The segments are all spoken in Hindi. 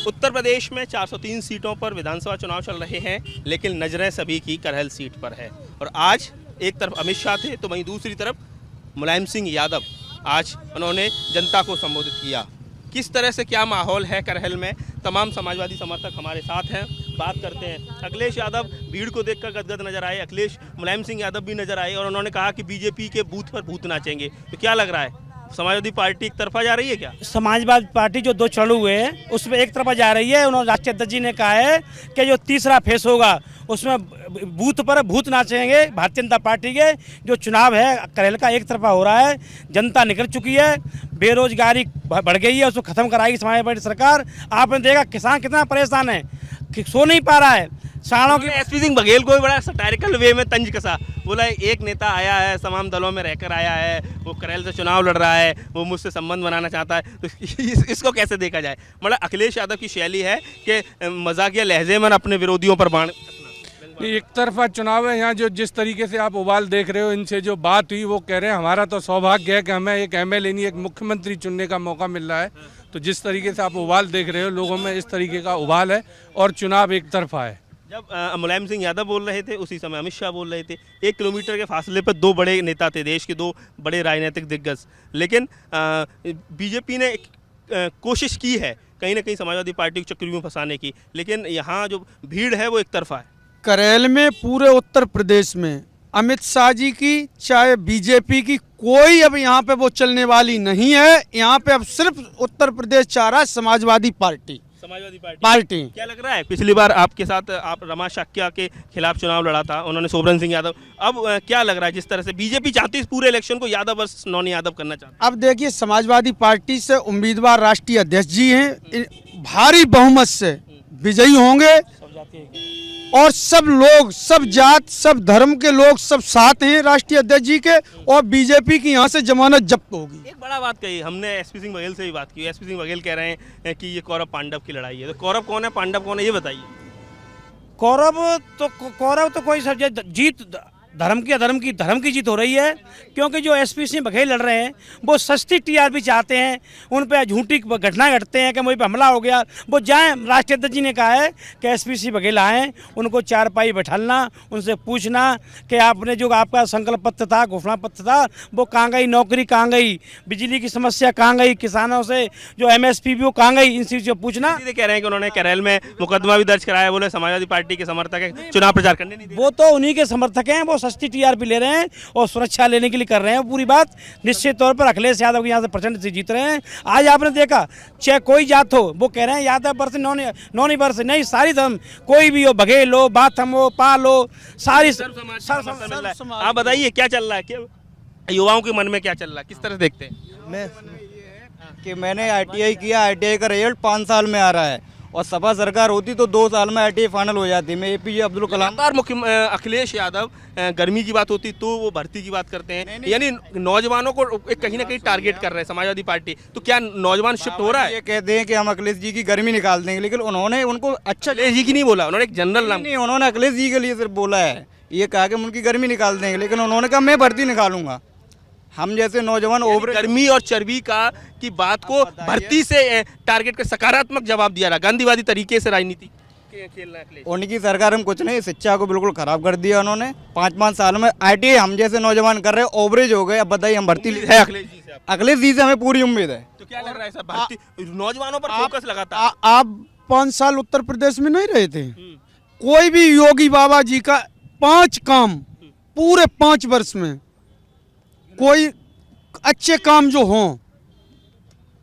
उत्तर प्रदेश में 403 सीटों पर विधानसभा चुनाव चल रहे हैं, लेकिन नजरें सभी की करहल सीट पर है। और आज एक तरफ अमित शाह थे तो वहीं दूसरी तरफ मुलायम सिंह यादव आज उन्होंने जनता को संबोधित किया। किस तरह से क्या माहौल है करहल में, तमाम समाजवादी समर्थक हमारे साथ हैं, बात करते हैं। अखिलेश यादव भीड़ को देखकर गदगद नजर आए, अखिलेश मुलायम सिंह यादव भी नजर आए और उन्होंने कहा कि बीजेपी के बूथ पर भूत नाचेंगे। तो क्या लग रहा है, समाजवादी पार्टी एक तरफा जा रही है क्या? समाजवादी पार्टी जो दो चढ़े हुए हैं उसमें एक तरफा जा रही है। उन्होंने राष्ट्रीय अध्यक्ष जी ने कहा है कि जो तीसरा फेस होगा उसमें बूथ पर भूत नाचेंगे। भारतीय जनता पार्टी के जो चुनाव है करहल का एक तरफा हो रहा है, जनता निकल चुकी है, बेरोजगारी बढ़ गई है, उसको खत्म कराएगी समाजवादी पार्टी सरकार। आपने देखा किसान कितना परेशान है, सो नहीं पा रहा है। साड़ों की एसपी सिंह बघेल को भी बड़ा सटारिकल वे में तंज कसा, बोला एक नेता आया है, तमाम दलों में रहकर आया है, वो करहल से चुनाव लड़ रहा है, वो मुझसे संबंध बनाना चाहता है। तो इसको कैसे देखा जाए? मतलब अखिलेश यादव की शैली है कि मजाकिया लहजे में अपने विरोधियों पर बाण। एक तरफा चुनाव है यहाँ। जो जिस तरीके से आप उबाल देख रहे हो, इनसे जो बात हुई वो कह रहे हैं हमारा तो सौभाग्य है कि हमें एक एमएलए नहीं एक मुख्यमंत्री चुनने का मौका मिल रहा है। तो जिस तरीके से आप उबाल देख रहे हो, लोगों में इस तरीके का उबाल है और चुनाव एक तरफा है। जब मुलायम सिंह यादव बोल रहे थे उसी समय अमित शाह बोल रहे थे। 1 किलोमीटर के फासले पर दो बड़े नेता थे, देश के दो बड़े राजनीतिक दिग्गज। लेकिन बीजेपी ने कोशिश की है कहीं ना कहीं समाजवादी पार्टी को चक्करों में फंसाने की, लेकिन यहाँ जो भीड़ है वो एक तरफा है। करहल में पूरे उत्तर प्रदेश में अमित शाह जी की चाहे बीजेपी की कोई अब यहाँ पे वो चलने वाली नहीं है। यहाँ पे अब सिर्फ उत्तर प्रदेश चाह रहा है समाजवादी पार्टी। क्या लग रहा है, पिछली बार आपके साथ आप रमा शाक्या के खिलाफ चुनाव लड़ा था, उन्होंने सोबरन सिंह यादव, अब क्या लग रहा है जिस तरह से बीजेपी चाहती है पूरे इलेक्शन को यादव वर्सेस नॉन यादव करना चाहती है? अब देखिए समाजवादी पार्टी से उम्मीदवार राष्ट्रीय अध्यक्ष जी हैं, भारी बहुमत से विजयी होंगे और सब लोग, सब जात, सब धर्म के लोग सब साथ हैं राष्ट्रीय अध्यक्ष जी के, और बीजेपी की यहाँ से जमानत जब्त होगी। एक बड़ा बात कही, हमने एसपी सिंह बघेल से भी बात की। एसपी सिंह बघेल कह रहे हैं कि ये कौरव पांडव की लड़ाई है। तो कौरव कौन है, पांडव कौन है, ये बताइए। कौरव तो कोई सब जीत धर्म की जीत हो रही है, क्योंकि जो एसपी सिंह बघेल लड़ रहे हैं वो सस्ती टीआरपी चाहते हैं, उन पर झूठी घटना घटते हैं कि मुझे पे हमला हो गया। वो जाएं, राष्ट्रीय अध्यक्ष जी ने कहा है कि एसपी सिंह बघेल आएँ, उनको चारपाई बैठाना, उनसे पूछना कि आपने जो आपका संकल्प पत्र था, घोषणा पत्र था, वो कहाँ गई, नौकरी कहाँ गई, बिजली की समस्या कहाँ गई, किसानों से जो एमएसपी वो कहाँ गई, इन चीज़ों से पूछना। कह रहे हैं कि उन्होंने करहल में मुकदमा भी दर्ज कराया, बोले समाजवादी पार्टी के समर्थक है, चुनाव प्रचार करने नहीं दे। वो तो उन्हीं के समर्थक हैं, वो सस्ती टीआरपी ले रहे हैं और सुरक्षा लेने के लिए कर रहे हैं। पूरी बात निश्चित तौर पर अखिलेश यादव के यहाँ से प्रचंड से जीत रहे हैं। आज आपने देखा, चाहे कोई जात हो, वो कह रहे हैं यादव वर्ष नौनी वर्ष नहीं, सारी धर्म, कोई भी हो, बघेल हो, बाथम हो, पाल हो, सारी आप बताइए क्या चल रहा है, क्या युवाओं के मन में क्या चल रहा है, किस तरह देखते हैं? मैंने आईटीआई किया, आईटीआई का रिजल्ट 5 साल में आ रहा है और सपा सरकार होती तो 2 साल में आईटीआई फाइनल हो जाती। मैं एपीजे अब्दुल कलाम अखिलेश यादव गर्मी की बात होती तो वो भर्ती की बात करते हैं, यानी नौजवानों को कहीं ना कहीं टारगेट कर रहे हैं समाजवादी पार्टी। तो क्या नौजवान शिफ्ट हो रहा है? ये कहते हैं कि हम अखिलेश जी की गर्मी निकाल देंगे, लेकिन उन्होंने उनको अच्छा अखिलेश जी की नहीं बोला, उन्होंने एक जनरल नाम नहीं, उन्होंने अखिलेश जी के लिए सिर्फ बोला है, ये कहा कि हम उनकी गर्मी निकाल देंगे, लेकिन उन्होंने कहा मैं भर्ती निकालूंगा। हम जैसे नौजवान गर्मी और चर्बी का की बात को भर्ती से टारगेट कर सकारात्मक जवाब दिया रहा, गांधीवादी तरीके से राजनीति खेल रहा है। उनकी सरकार में कुछ नहीं, शिक्षा को बिल्कुल खराब कर दिया उन्होंने। 5-5 साल में आईटीआई हम जैसे नौजवान कर रहे हैं, ओवरेज हो गए। अब बताइए हम भर्ती है अखिलेश जी से हमें पूरी उम्मीद है। तो क्या लग रहा है सर, भर्ती नौजवानों पर फोकस लगाता? आप 5 साल उत्तर प्रदेश में नहीं रहे थे, कोई भी योगी बाबा जी का 5 काम पूरे 5 वर्ष में कोई अच्छे काम जो हों,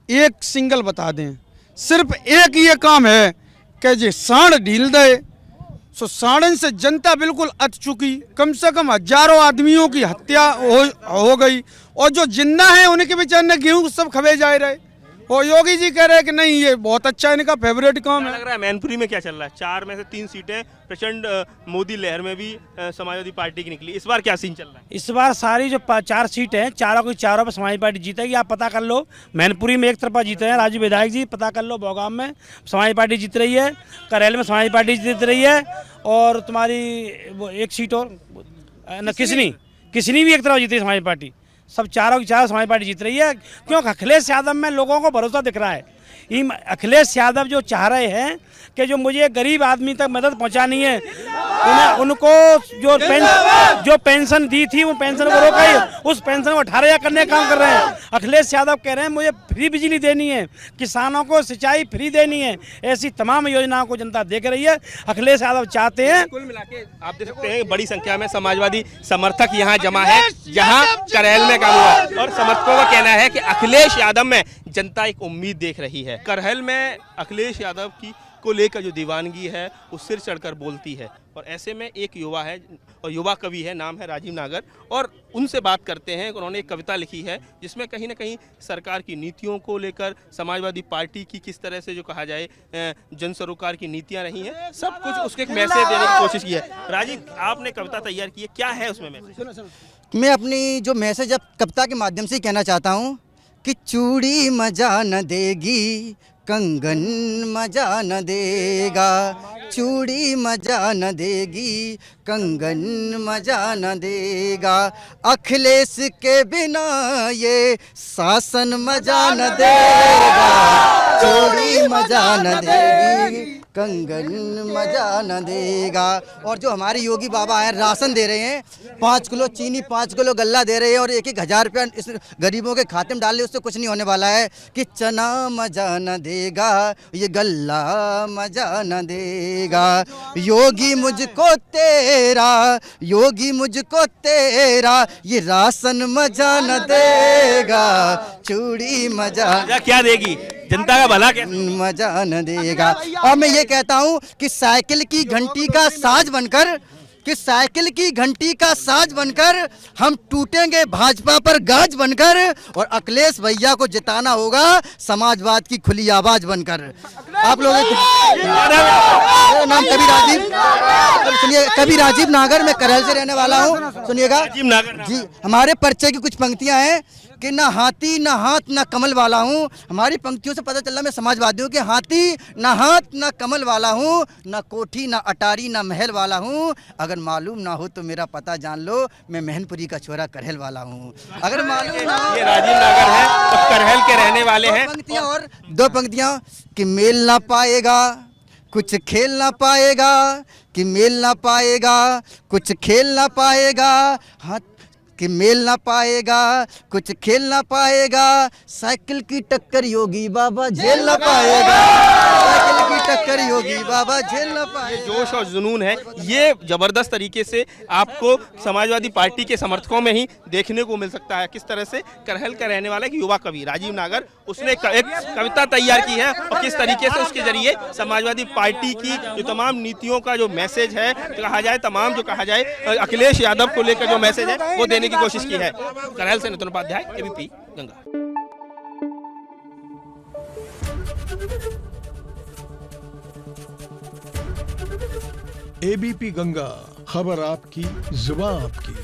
एक सिंगल बता दें। सिर्फ एक ये काम है कि जे साढ़ ढील दे, सो साड़न से जनता बिल्कुल अत चुकी। कम से कम हजारों आदमियों की हत्या हो गई, और जो जिंदा है उनके बेचारे गेहूं सब खबे जा रहे। और योगी जी कह रहे हैं कि नहीं ये बहुत अच्छा इनका फेवरेट काम है। लग रहा है मैनपुरी में क्या चल रहा है? 4 में से 3 सीटें प्रचंड मोदी लहर में भी समाजवादी पार्टी की निकली। इस बार क्या सीन चल रहा है? इस बार सारी जो 4 सीटें हैं, चारों की चारों पर समाजवादी पार्टी जीतेगी। आप पता कर लो, मैनपुरी में एक तरफा जीत रहे हैं राजू विधायक जी, पता कर लो भोगाम में समाजवादी पार्टी जीत रही है, करहल में समाजवादी पार्टी जीत रही है, और तुम्हारी वो एक सीट और किसनी भी एक तरफ जीत रही है समाजवादी पार्टी। सब चारों की चारों समाजवादी पार्टी जीत रही है, क्योंकि अखिलेश यादव में लोगों को भरोसा दिख रहा है। अखिलेश यादव जो चाह रहे हैं कि जो मुझे गरीब आदमी तक मदद पहुंचानी है, उनको जो पेंशन दी थी वो पेंशन को रोका ही, उस पेंशन को 18,000 करने का काम कर रहे हैं। अखिलेश यादव कह रहे हैं मुझे फ्री बिजली देनी है, किसानों को सिंचाई फ्री देनी है, ऐसी तमाम योजनाओं को जनता देख रही है। अखिलेश यादव चाहते हैं। कुल मिला के आप देख सकते हैं बड़ी संख्या में समाजवादी समर्थक यहाँ जमा है, जहाँ करहल में काम हुआ और समर्थकों का कहना है कि अखिलेश यादव में जनता एक उम्मीद देख रही है। करहल में अखिलेश यादव की को लेकर जो दीवानगी है वो सिर चढ़कर बोलती है, और ऐसे में एक युवा है और युवा कवि है, नाम है राजीव नागर, और उनसे बात करते हैं। उन्होंने एक कविता लिखी है जिसमें कहीं ना कहीं सरकार की नीतियों को लेकर, समाजवादी पार्टी की किस तरह से जो कहा जाए जन सरोकार की नीतियां रही हैं, सब कुछ उसके एक मैसेज देने की कोशिश की है। राजीव, आपने कविता तैयार की है, क्या है उसमें मैसेज? मैं अपनी जो मैसेज अब कविता के माध्यम से कहना चाहता हूँ कि चूड़ी मजा न देगी, कंगन मजा न देगा, चूड़ी मजा न देगी, कंगन मजा न देगा, अखिलेश के बिना ये शासन मजा न देगा, चूड़ी मजा न देगी, कंगन मजा न देगा। और जो हमारे योगी बाबा हैं राशन दे रहे हैं, 5 किलो चीनी 5 किलो गल्ला दे रहे हैं और 1-1 हज़ार रुपया इस गरीबों के खाते में डाल रहे, उससे कुछ नहीं होने वाला है। कि चना मजा न देगा, ये गल्ला मजा न देगा, योगी मुझको तेरा, योगी मुझको तेरा, ये राशन मजा न देगा, चूड़ी मजा क्या देगी, जनता का भला क्या मजा न देगा। और मैं ये कहता हूँ कि साइकिल की घंटी का साज बनकर, कि साइकिल की घंटी का साज बनकर हम टूटेंगे भाजपा पर गाज बनकर, और अखिलेश भैया को जिताना होगा समाजवाद की खुली आवाज बनकर। आप लोग मेरा नाम कवि राजीव, सुनिए, कवि राजीव नागर, मैं करहल से रहने वाला हूँ। सुनिएगा राजीव नागर जी, हमारे परिचय की कुछ पंक्तियाँ हैं कि ना हाथी ना हाथ ना कमल वाला हूँ। हमारी पंक्तियों से पता चल रहा मैं समाजवादी हूँ कि हाथी ना हाथ ना कमल वाला हूँ, ना कोठी ना अटारी ना महल वाला हूँ, अगर मालूम ना हो तो मेरा पता जान लो, मैं महनपुरी का छोरा करहल वाला हूँ। अगर मालूम ना हो, ये राजीव नागर है और करहल के रहने वाले हैं। पंक्तियाँ और 2 पंक्तियाँ कि मेल ना पाएगा कुछ खेल ना पाएगा, कि मेल ना पाएगा कुछ खेल ना पाएगा, हाँ कि मेल ना पाएगा कुछ खेल ना पाएगा, साइकिल की टक्कर योगी बाबा झेल ना पाएगा, साइकिल की टक्कर योगी बाबा झेल ना पाएगा। जोश और जुनून है, ये जबरदस्त तरीके से आपको समाजवादी पार्टी के समर्थकों में ही देखने को मिल सकता है। किस तरह से करहल का रहने वाला एक युवा कवि राजीव नागर, उसने एक कविता तैयार की है और किस तरीके से उसके जरिए समाजवादी पार्टी की जो तमाम नीतियों का जो मैसेज है, कहा जाए तमाम जो कहा जाए अखिलेश यादव को लेकर जो मैसेज है वो देने की कोशिश की है। करहल से नितिन उपाध्याय, एबीपी गंगा। एबीपी गंगा, खबर आपकी, जुबान आपकी।